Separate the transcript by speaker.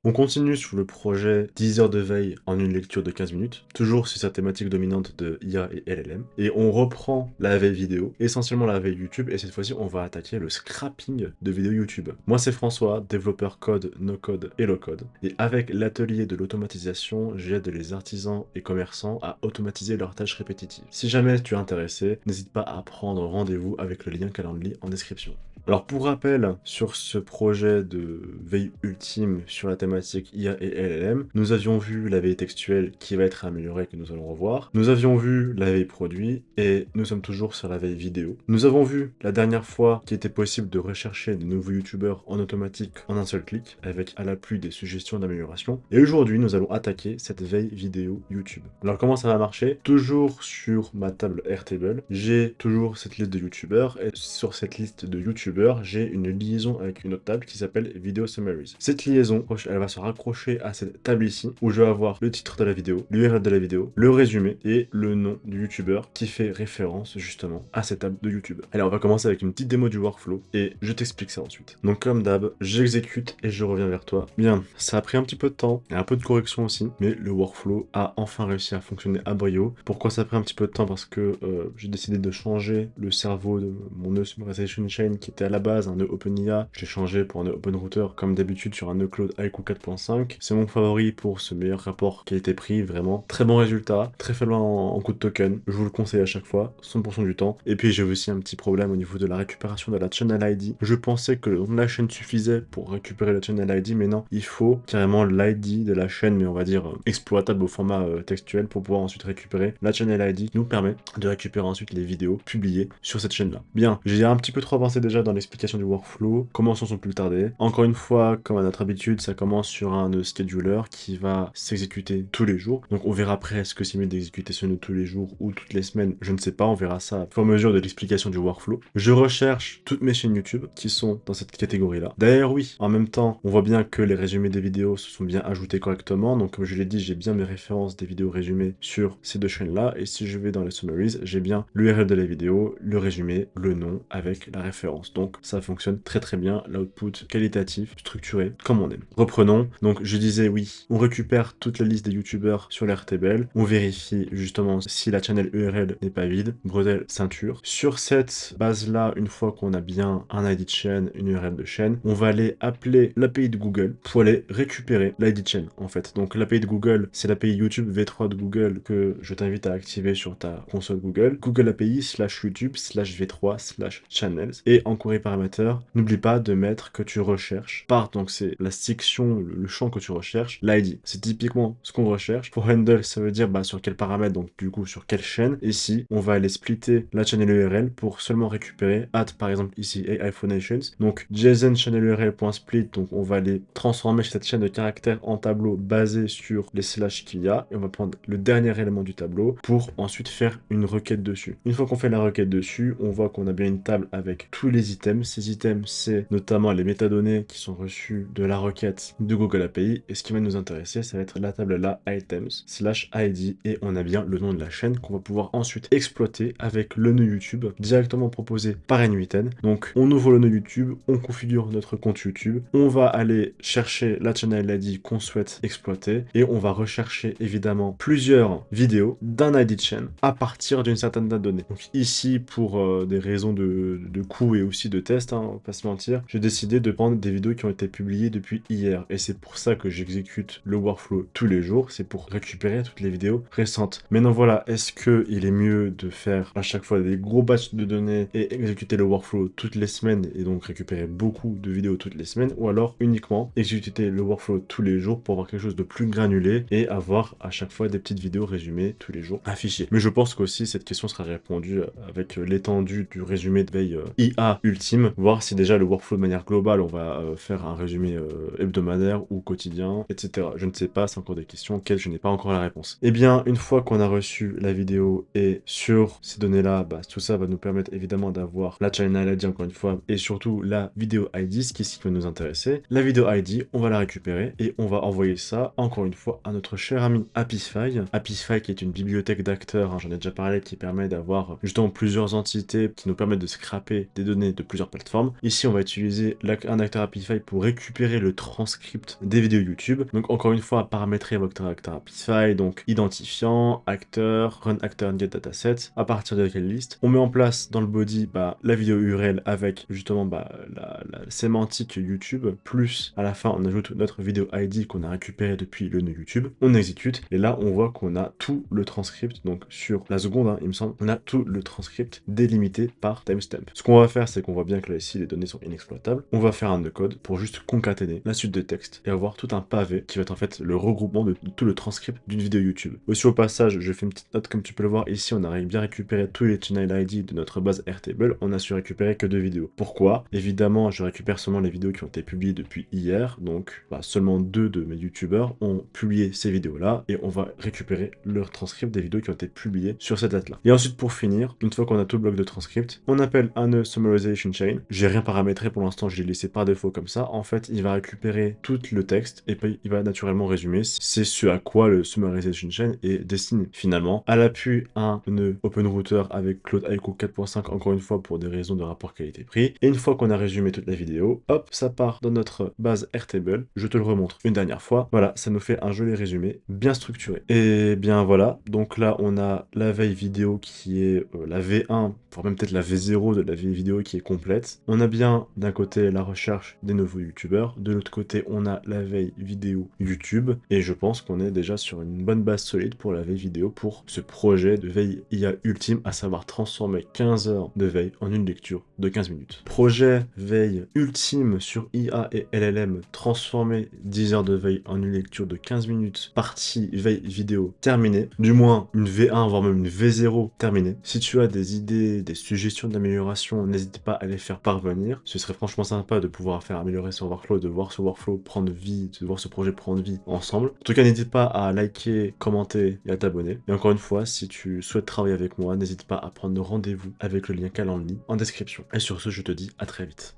Speaker 1: On continue sur le projet 10 heures de veille en une lecture de 15 minutes, toujours sur cette thématique dominante de IA et LLM. Et on reprend la veille vidéo, essentiellement la veille YouTube, et cette fois-ci on va attaquer le scrapping de vidéos YouTube. Moi c'est François, développeur code, no code et low code. Et avec l'atelier de l'automatisation, j'aide les artisans et commerçants à automatiser leurs tâches répétitives. Si jamais tu es intéressé, n'hésite pas à prendre rendez-vous avec le lien Calendly en description. Alors pour rappel, sur ce projet de veille ultime sur la thématique IA et LLM, nous avions vu la veille textuelle qui va être améliorée, que nous allons revoir. Nous avions vu la veille produit et nous sommes toujours sur la veille vidéo. Nous avons vu la dernière fois qu'il était possible de rechercher de nouveaux youtubeurs en automatique en un seul clic, avec à l'appui des suggestions d'amélioration. Et aujourd'hui, nous allons attaquer cette veille vidéo YouTube. Alors comment ça va marcher? Toujours sur ma table Airtable, j'ai toujours cette liste de youtubeurs et sur cette liste de youtubeurs, j'ai une liaison avec une autre table qui s'appelle Video Summaries. Cette liaison, elle va se raccrocher à cette table ici, où je vais avoir le titre de la vidéo, l'URL de la vidéo, le résumé et le nom du youtubeur qui fait référence justement à cette table de YouTube. Allez, on va commencer avec une petite démo du workflow et je t'explique ça ensuite. Donc comme d'hab, j'exécute et je reviens vers toi. Bien, ça a pris un petit peu de temps, et un peu de correction aussi, mais le workflow a enfin réussi à fonctionner à brio. Pourquoi ça a pris un petit peu de temps? Parce que j'ai décidé de changer le cerveau de mon nœud Summarization Chain qui était à la base un nœud OpenIA. J'ai changé pour un nœud OpenRouter comme d'habitude sur un nœud Cloud Haiku 4.5. C'est mon favori pour ce meilleur rapport qualité-prix, vraiment. Très bon résultat, très faible en coût de token. Je vous le conseille à chaque fois, 100% du temps. Et puis j'ai aussi un petit problème au niveau de la récupération de la channel ID. Je pensais que le nom de la chaîne suffisait pour récupérer la channel ID, mais non, il faut carrément l'ID de la chaîne, mais on va dire exploitable au format textuel pour pouvoir ensuite récupérer la channel ID, nous permet de récupérer ensuite les vidéos publiées sur cette chaîne là. Bien, j'ai un petit peu trop avancé déjà dans l'explication du workflow, commençons sans plus tarder. Encore une fois, comme à notre habitude, ça commence sur un nœud scheduler qui va s'exécuter tous les jours. Donc on verra après est-ce que c'est mieux d'exécuter ce nœud tous les jours ou toutes les semaines, je ne sais pas, on verra ça au fur et à mesure de l'explication du workflow. Je recherche toutes mes chaînes YouTube qui sont dans cette catégorie là. D'ailleurs oui, en même temps, on voit bien que les résumés des vidéos se sont bien ajoutés correctement, donc comme je l'ai dit, j'ai bien mes références des vidéos résumées sur ces deux chaînes là, et si je vais dans les summaries, j'ai bien l'URL de la vidéo, le résumé, le nom avec la référence. Donc ça fonctionne très très bien, l'output qualitatif, structuré, comme on aime. Reprenons, donc je disais oui, on récupère toute la liste des youtubeurs sur l'Airtable, on vérifie justement si la channel URL n'est pas vide, bretelle, ceinture. Sur cette base là, une fois qu'on a bien un ID de chaîne, une URL de chaîne, on va aller appeler l'API de Google pour aller récupérer l'ID de chaîne en fait. Donc l'API de Google, c'est l'API YouTube V3 de Google que je t'invite à activer sur ta console Google. Google API / YouTube / V3 / channels. Et en query paramètres, n'oublie pas de mettre que tu recherches par, donc c'est la section, le champ que tu recherches, l'ID. C'est typiquement ce qu'on recherche. Pour handle, ça veut dire bah, sur quel paramètre, donc du coup sur quelle chaîne. Ici, on va aller splitter la channel URL pour seulement récupérer par exemple ici iPhoneations. Donc JSON channel URL.split, donc on va aller transformer cette chaîne de caractères en tableau basé sur les slash qu'il y a, et on va prendre le dernier élément du tableau pour ensuite faire une requête dessus. Une fois qu'on fait la requête dessus, on voit qu'on a bien une table avec tous les items. Ces items, c'est notamment les métadonnées qui sont reçues de la requête de Google API, et ce qui va nous intéresser, ça va être la table là, items / ID, et on a bien le nom de la chaîne qu'on va pouvoir ensuite exploiter avec le nœud YouTube directement proposé par N8N. Donc on ouvre le nœud YouTube, on configure notre compte YouTube, on va aller chercher la channel ID qu'on souhaite exploiter, et on va rechercher évidemment plusieurs vidéos d'un ID de chaîne à partir d'une certaine date donnée. Donc ici, pour des raisons de coût et aussi de test, hein, on va pas se mentir, j'ai décidé de prendre des vidéos qui ont été publiées depuis hier, et c'est pour ça que j'exécute le workflow tous les jours, c'est pour récupérer toutes les vidéos récentes. Maintenant voilà, est-ce que il est mieux de faire à chaque fois des gros batchs de données et exécuter le workflow toutes les semaines et donc récupérer beaucoup de vidéos toutes les semaines, ou alors uniquement exécuter le workflow tous les jours pour avoir quelque chose de plus granulé et avoir à chaque fois des petites vidéos résumées tous les jours affichées? Mais je pense qu'aussi cette question sera répondue avec l'étendue du résumé de veille IA ultime, voir si déjà le workflow de manière globale on va faire un résumé hebdomadaire ou quotidien, etc. Je ne sais pas, c'est encore des questions auxquelles je n'ai pas encore la réponse. Et bien, une fois qu'on a reçu la vidéo et sur ces données-là, bah, tout ça va nous permettre évidemment d'avoir la channel ID encore une fois, et surtout la vidéo ID, ce qui va nous intéresser. La vidéo ID, on va la récupérer et on va envoyer ça encore une fois à notre cher ami Apify. Apify qui est une bibliothèque d'acteurs, hein, j'en ai déjà parlé, qui permet d'avoir justement plusieurs entités qui nous permettent de scraper des données de plusieurs plateformes. Ici, on va utiliser un acteur Apify pour récupérer le transcript des vidéos YouTube. Donc encore une fois, paramétrer votre acteur Apify, donc identifiant, acteur, run actor get dataset, à partir de quelle liste. On met en place dans le body la vidéo URL avec justement la sémantique YouTube, plus à la fin on ajoute notre vidéo ID qu'on a récupéré depuis le nœud YouTube. On exécute et là on voit qu'on a tout le transcript, donc sur la seconde, hein, il me semble, on a tout le transcript délimité par timestamp. Ce qu'on va faire, c'est qu'on voit bien que là ici les données sont inexploitables. On va faire un nœud code pour juste concaténer la suite de texte et avoir tout un pavé qui va être en fait le regroupement de tout le transcript d'une vidéo YouTube. Aussi au passage, je fais une petite note, comme tu peux le voir ici, on a bien récupéré tous les channel ID de notre base Airtable. On a su récupérer que 2 vidéos. Pourquoi? Évidemment, je récupère seulement les vidéos qui ont été publiées depuis hier, donc seulement 2 de mes youtubeurs ont publié ces vidéos-là et on va récupérer leur transcript des vidéos qui ont été publiées sur cette date-là. Et ensuite, pour finir, une fois qu'on a tout le bloc de transcript, on appelle un nœud summarization chain. J'ai rien paramétré pour l'instant, je l'ai laissé par défaut comme ça. En fait, il va récupérer tout le texte et puis il va naturellement résumer. C'est ce à quoi le summarization chain est destiné. Finalement, à l'appui, un nœud OpenRouter avec Cloud IQ 4.5, encore une fois pour des raisons de rapport qualité-prix. Et une fois qu'on a résumé toute la vidéo, hop, ça part dans notre base Airtable. Je te le remontre une dernière fois. Voilà, ça nous fait un joli résumé bien structuré. Et bien voilà, donc là on a la veille vidéo qui est la V1, voire même peut-être la V0 de la veille vidéo qui est complète. On a bien d'un côté la recherche des nouveaux youtubeurs, de l'autre côté on a la veille vidéo YouTube, et je pense qu'on est déjà sur une bonne base solide pour la veille vidéo, pour ce projet de veille IA ultime, à savoir transformer 15 heures de veille en une lecture de 15 minutes. Projet veille ultime sur IA et LLM, transformer 10 heures de veille en une lecture de 15 minutes, partie veille vidéo terminée, du moins une V1 voire même une V0 terminée. Si tu as des idées, des suggestions d'amélioration, n'hésite pas à les faire parvenir. Ce serait franchement sympa de pouvoir faire améliorer ce workflow, de voir ce workflow prendre vie, de voir ce projet prendre vie ensemble. En tout cas, n'hésite pas à liker, commenter et à t'abonner. Et encore une fois, si tu souhaites travailler avec moi, n'hésite pas à prendre rendez-vous avec le lien Calendly en description. Et sur ce, je te dis à très vite.